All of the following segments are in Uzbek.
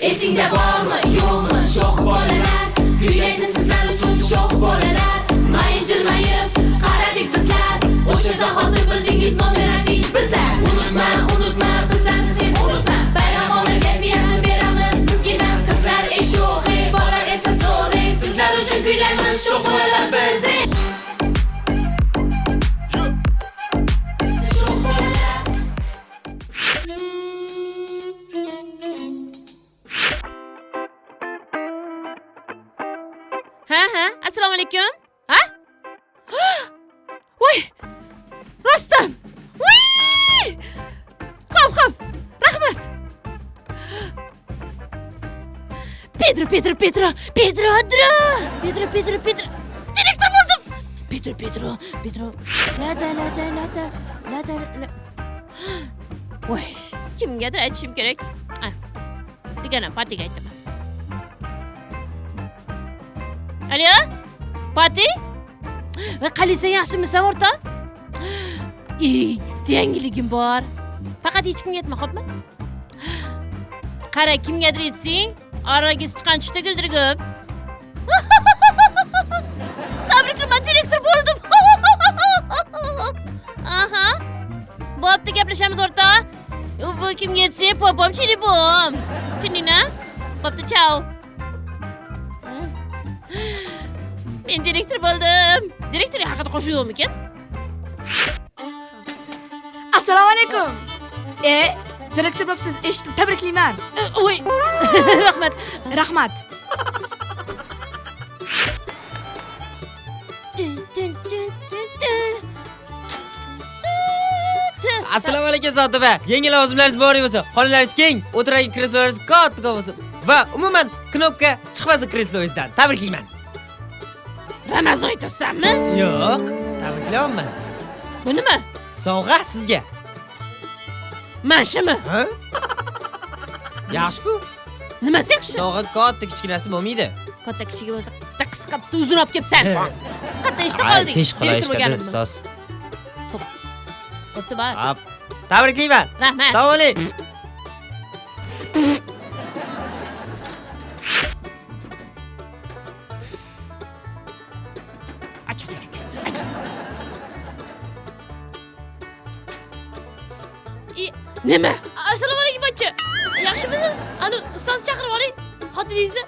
Esingda bormi, yo'qmi sho'x bolalar? Kuylaydi sizlar uchun sho'x bolalar. Mayin jilmayib qaradik bizlar. O'sha zahoti bildingiz nomerating bizlar. Unutma bizlarni sen unutma. Bayramona kayfiyatni beramiz bizgina qizlar sho'x, bolalar esa so'rang. Sizlar uchun kuylaymiz sho'x bolalar biz. Ha, assalomu alaykum. Ha? Voy! Rostdan. Voy! Xo'p. Rahmat. Pedro. Direktor bo'ldim. Pedro. Lada. Voy, kimgadir aytishim kerak. Deganam, Patiga aytaman. Alo? Pati? Va qalaysan, yaxshimisan o'rta? Yangiligim bor. Faqat hech kimga aytma, xo'pmi? Qara, kimgadir aytsang, orag'iz chiqqan tushda guldirgib. Tabriklayman, direktor bo'ldim. Aha. Bo'pti, gaplashamiz o'rta. Bu kimga aytsang, popom chilibom. Tushundingmi? Bo'pti, chao. Men direktor bo'ldim. Direktorning haqida qo'shiq yo'qmikan? Assalomu alaykum. Direktor bo'libsiz, eshitib tabriklayman. Voy. Rahmat. Assalomu alaykum Sotiba. Yangi lavozimlaringiz bor bo'lsa, xonalaringiz keng, o'tirgan kreslolaringiz katta bo'lsin. Va umuman knopka chiqmasin kreslolaringizdan. Tabriklayman. Ramazon aytasanmi? Yo'q, tabriklayman. Bu nima? Sovg'a sizga. Mana shumi? Ha? Yaxshi-ku. Nimasi yaxshi? Sovg'a katta kichkinasi bo'lmaydi. Katta kichigi bo'lsa, qisqa uzun olib kelibsan. Qatta eshitib qolding. Tish qilishdi, ustoz. Bo'pti, bor. Hop. Tabriklayman. Rahmat. Assalomu alaykum. Nima? Assalomu alaykum bachcha. Yaxshimisiz? Ana ustoz chaqirib oling. Xotiningizni.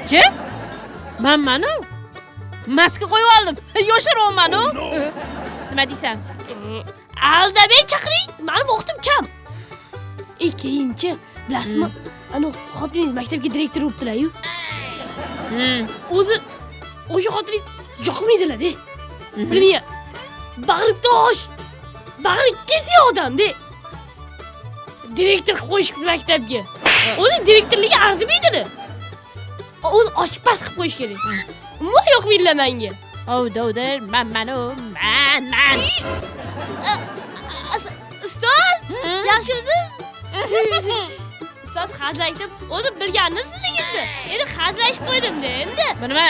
Kim? Manu? Maska qo'yib oldim. Yoshiryapman-ku. Nima deysan? Aldamay chaqiring. Meni vaqtim kam. Ikkinchi, bilasizmi? Ana xotiningiz maktabga direktor bo'libdilar-yu. O'zi o'sha xotiningiz yoqmaydilar-da. Bilmayman. Bag'ri tosh. Bag'ri kesik odam-da. Direktor qo'yishib maktabga. O'zi direktorligi arzimaydi-da. O'zi oshpaz qilib qo'yish kerak. Umuman yoqmaydilar menga. Ovdir, man. Ustoz, yaxshimisiz? Ustoz hazraytib, o'zi bilganingiz sizligingizni. Endi hazrayishib qo'ydim-da endi. Bu nima?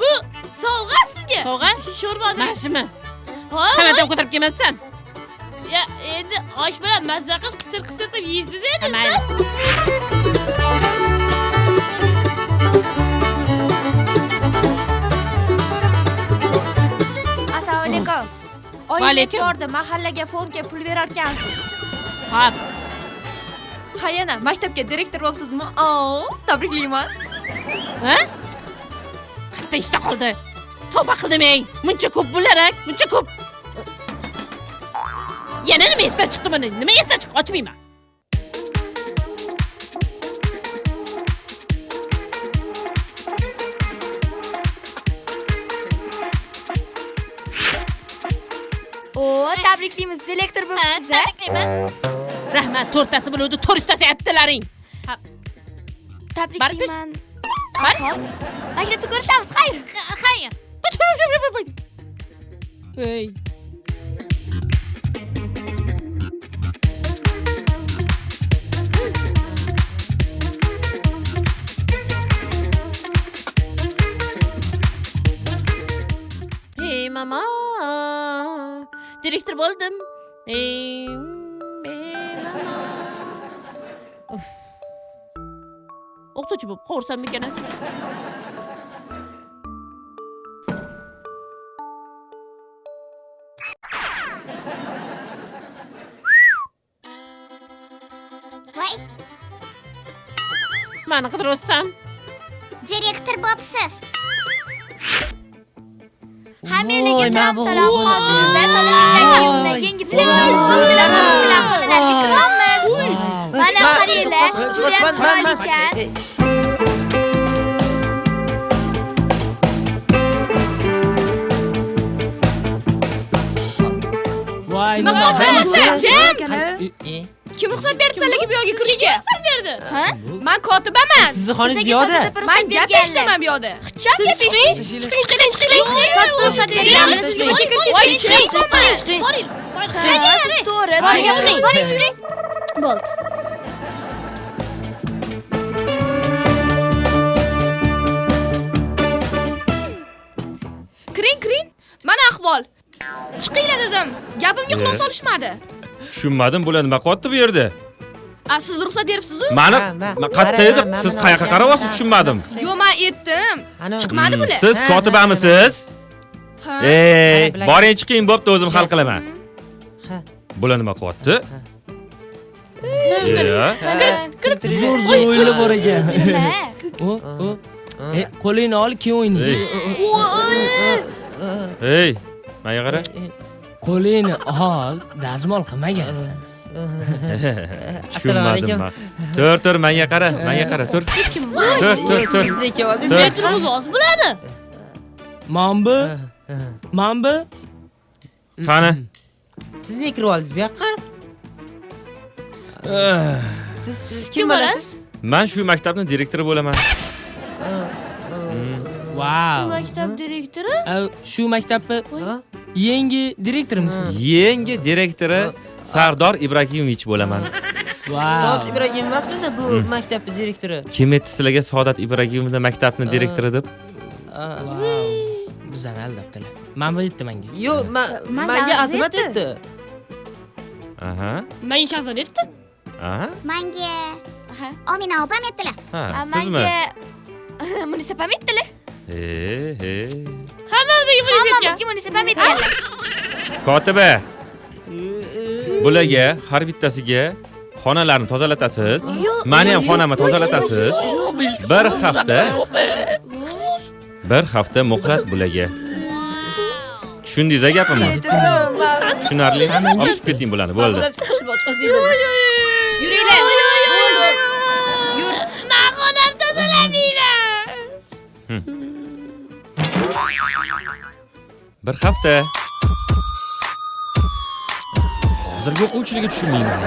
Bu sovg'a sizga. Sovg'a? Sho'rva. Mana shumi? Ha. Qamatdan ko'tarib kelmabsan? Ya, endi osh bilan mazza qilib qisir qilib yeysiz endi. Mayli. Assalomu alaykum. Vaalaykum. Oyim bordi, mahallaga fonga pul berarkansiz. Hop. Ha, yana maktabga direktor bo'libsizmi? Tabriklayman. Ha? Qatta ishda qoldi. Tavba qildim ey. Muncha ko'p bo'larak, muncha ko'p. Yana nima esdan chiqdi buni? Nima esdan chiqdi? Ochmayman. Tabriklaymiz, direktor bo'libsiz. Tabriklaymiz. Rahmat, to'rttasi bo'ladi, to'rttasi aytdilaring. Tabriklayman. Hop. Maktabda ko'rishamiz. Xayr. Ey. Ey mama. Direktor bo'ldim. Ey mama. o'qituvchi bo'lib qovursam ekan. Voy, Meni qidiryapsam. direktor bo'psiz. Hammalarga Voy, salom Mahbub. salom. Hozir talabalar yangi direktor o'qituvchilar xonalarga kiramiz. Mana qaranglar, juda ham chiroyli ekan. Voy, Nima nima qilyapsiz? E, Kim ruxsat berdi sizlarga bu yoqqa kirishga? berdi? Ha? Men kotibaman. Sizni xoningiz bu yoqda. Men gaplashaman bu yoqda. Siz chiqing. Ruxsat beramiz. Siz bu yoqqa kirishga chiqing. Boring. To'g'ri. Boring chiqing. Bo'ldi. Kiring. Mana ahvol. Chiqinglar dedim. Gapimga quloq solishmadi. Tushunmadim, bular nima qilyapti bu yerda? Siz ruxsat beribsiz-ku? Mani Ma- qatta edi, siz qayoqqa qarayapsiz tushunmadim. Yo'q, men aytdim. Chiqmadi bular. Siz kotibamisiz? Ha. Ey, Mana boring chiqing, bo'pti, o'zim hal qilaman. Ha. Bular nima qilyapti? Zo'r o'yinlar bor ekan. Nima? Qo'lingni ol, keyin o'ynaysiz. Ey, menga qara. Qo'lingni ol, dazmol qilmagansan. Assalomu alaykum. Tur, menga qara, tur. Tur. Sizniki oldingiz. Direktor o'zi oz bo'ladi. Mambu. Qani? Sizni kirib oldingiz bu yoqqa. Siz kim bo'lasiz? Men shu maktabning direktori bo'laman. Wow. Maktab direktori? Shu maktabni yangi direktormisiz? Yangi direktori Sardor Ibragimovich bo'laman. Soat Ibragim emasmidi bu maktabning direktori? Kim aytdi sizlarga Saodat Ibragimovning maktabning direktori deb? Bizdan aldabdilar. Mana bu aytdi menga. Yo'q, menga Azimat aytdi. Aha. Menga Shahzod aytdi. Aha. Menga Omina opam aytdilar. Ha, sizmi? Menga munisipam aytdilar. Hammamizga munisipam aytdilar. Kotiba. Bularga har bittasiga xonalarni tozalatasiz. Meni ham xonamni tozalatasiz. Bir hafta muhlat bularga. Tushundingiz gapimni? Tushunarli? Olib chiqib keting bularni, bo'ldi. Yuringlar. Yur. Men xonam tozalamayman. Bir hafta. Hozirgi o'quvchilarga tushunmayman.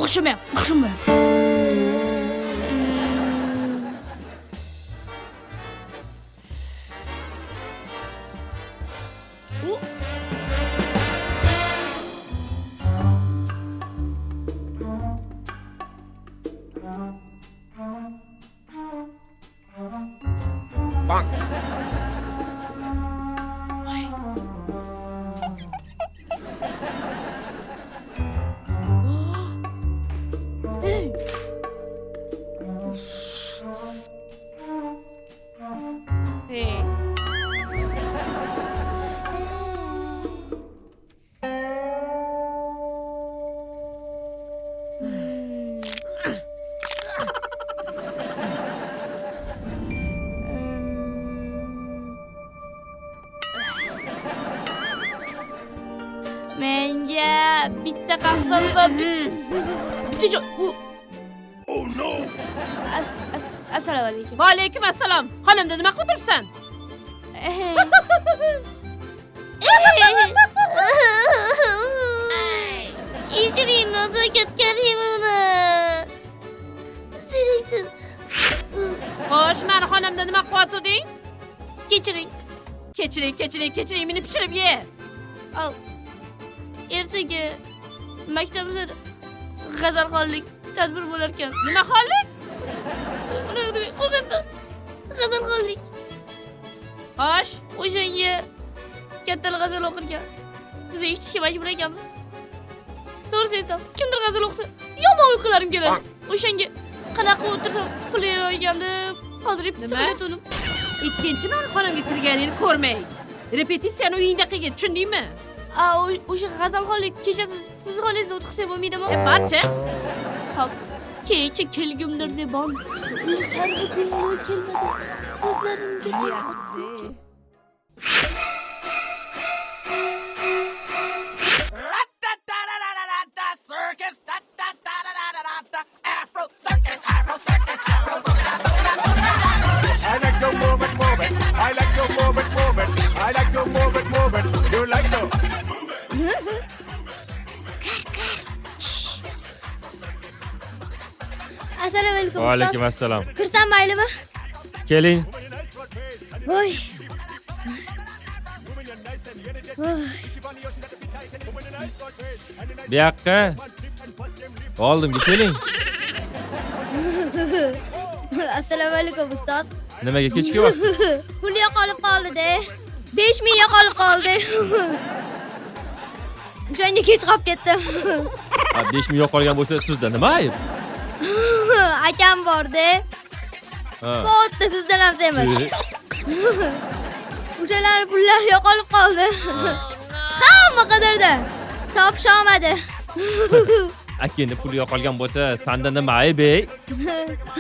O'xshamayapti. Menga bitta qahva va bitta joy. Oh no. Assalomu alaykum. Va alaykum assalom. Xolamda nima qilib turibsan? Kechiring, nazokat karimovna. Direktor, Xo'sh, meni xonamda nima qilyotding? Kechiring. Kechiring, meni pishirib ye. Al. Ertaga maktabimizda g'azalxonlik tadbir bo'lar ekan. Nima xonlik? Qo'rqaman. G'azalxonlik. Xo'sh, O'shanga kattalar g'azal o'qirgan. Biz eshitishga majbur ekanmiz. To'g'ri aytsam, kimdir g'azal o'qisa, yomon uyqularim keladi. O'shanga qanaqa o'tirsam uxlayolgan deb hozir psixolog o'lim. ikkinchi meni xonamga kirganingni ko'rmay. Repetitsiyani uyingda qilgin, tushundingmi? O'sha g'azalxonlik kechasi siz xonangizda o'tkazsa bo'lmaydimi? Barcha. Xo'p, kecha kelgimdir deb on. Sarvi gulni kelmadi. Ko'zlarimga Yaxshi. I like your move it. I like your move it. I like your move it. You like to. Assalomu alaykum. Va alaykum assalom. Kirsam maylimi? Keling. Voy. Bu yoqqa. Oldimga keling. Assalomu alaykum ustoz. Nimaga kech kelyapsiz? Pul yo'qolib qoldi-da. 5000 yo'qolib qoldi. O'shanga kech qolib ketdim. 5000 yo'qolgan bo'lsa, sizda nima ayb? Akam bordi. Ha. Katta sizdan ham emas. O'shalar pullar yo'qolib qoldi. Hamma qadarda. Topisha olmadi. Akangni puli yo'qolgan bo'lsa, senda nima ayb ey?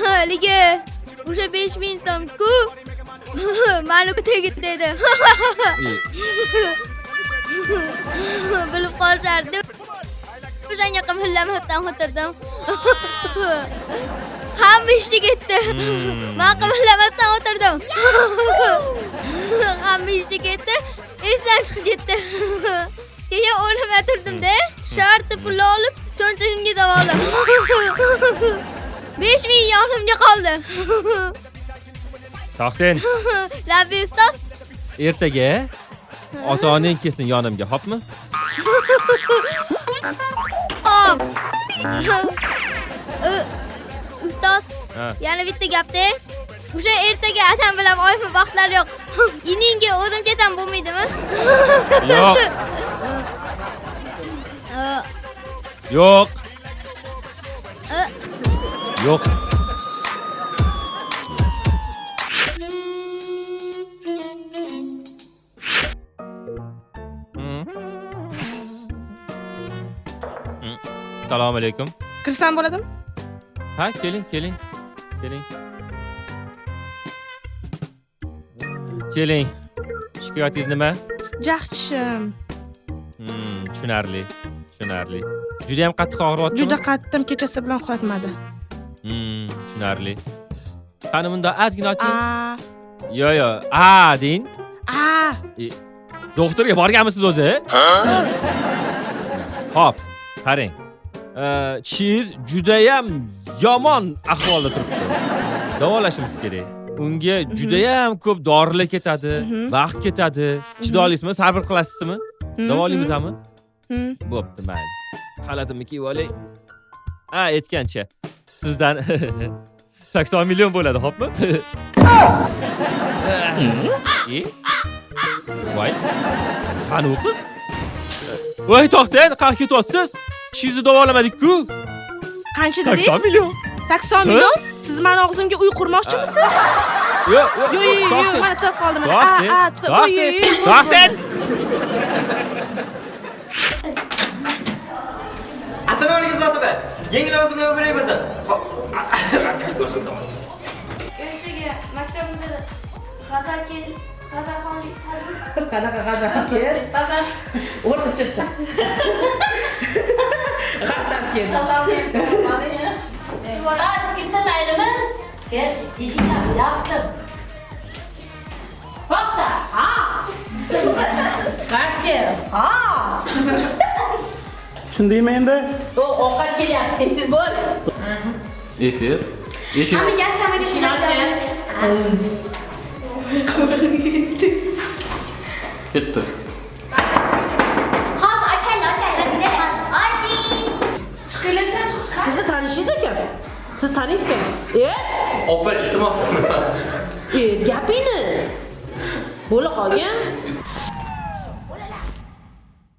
Haligi o'sha 5000 so'm-ku. Mani tegitdi edi. Bilib qolishardi. O'shanga qimillamasdan o'tirdim. Hamma ishga ketdi. Men qimillamasdan o'tirdim. Hamma ishga ketdi. Esdan chiqib ketdi. Keyin o'rnimga turdim-da, sharti pul olib, cho'ntagimga davoldim. 5000 yonimga qoldi. To'xtang. Labbi ustoz. Ertaga ota-onang kelsin yonimga, xo'pmi? Hop. Ustoz, Ha. yana bitta gapda. O'sha ertaga adam bilan oymi vaqtlar yo'q. Iningga o'zim ketsam bo'lmaydimi? Yo'q. Yo'q. Yo'q. Assalomu alaykum. Kirsam bo'ladimi? Ha, keling. Keling. Shikoyatingiz nima? Jaxshishim. Tushunarli. Juda ham qattiq og'riyaptimi? Juda qattim, kechasi bilan uxlatmadi. Tushunarli. Qani bunda ozgina oching. A. Yo, deng. A. Doktorga borganmisiz o'zi? Xo'p, qarang. Tishingiz juda ham yomon ahvolda turibdi. Davolashimiz kerak. Unga juda ham ko'p dorilar ketadi, vaqt ketadi. Chidoysizmi, sabr qilasizmi? Davolaymizmi? Bo'pti, mayli. Xalatimni kiyib olay. Aytgancha sizdan 80 million bo'ladi, xo'pmi? Voy. Qani u qiz? Voy, to'xtang, qayerga ketyapsiz? Tishingizni davolamadik-ku. Qancha dedingiz? 80 million. 80 million? Siz meni og'zimga uy qurmoqchimisiz? Yo'q, mana chop qoldim. To'xtang. Assalomu alaykum Zotiba. Yangi lavozimga berayapsan. Ertaga maktabimizda g'azalxonlik tadbir. Qanaqa g'azal? O'rtacha. G'azal keldi. Sizga maylimi? Sizga eshikni yopdim. Bo'pti. Qancha? Tushundingmi endi? Ovqat kelyapti, tez bo'l. Efir. Hamma gaz samolyotini Ketdi. Hozir ochaylar, juda. Oching. Sizni tanishingiz ekan. Siz taniysiz ekan. Opa, iltimos. Gapingni. Bo'la qolgan.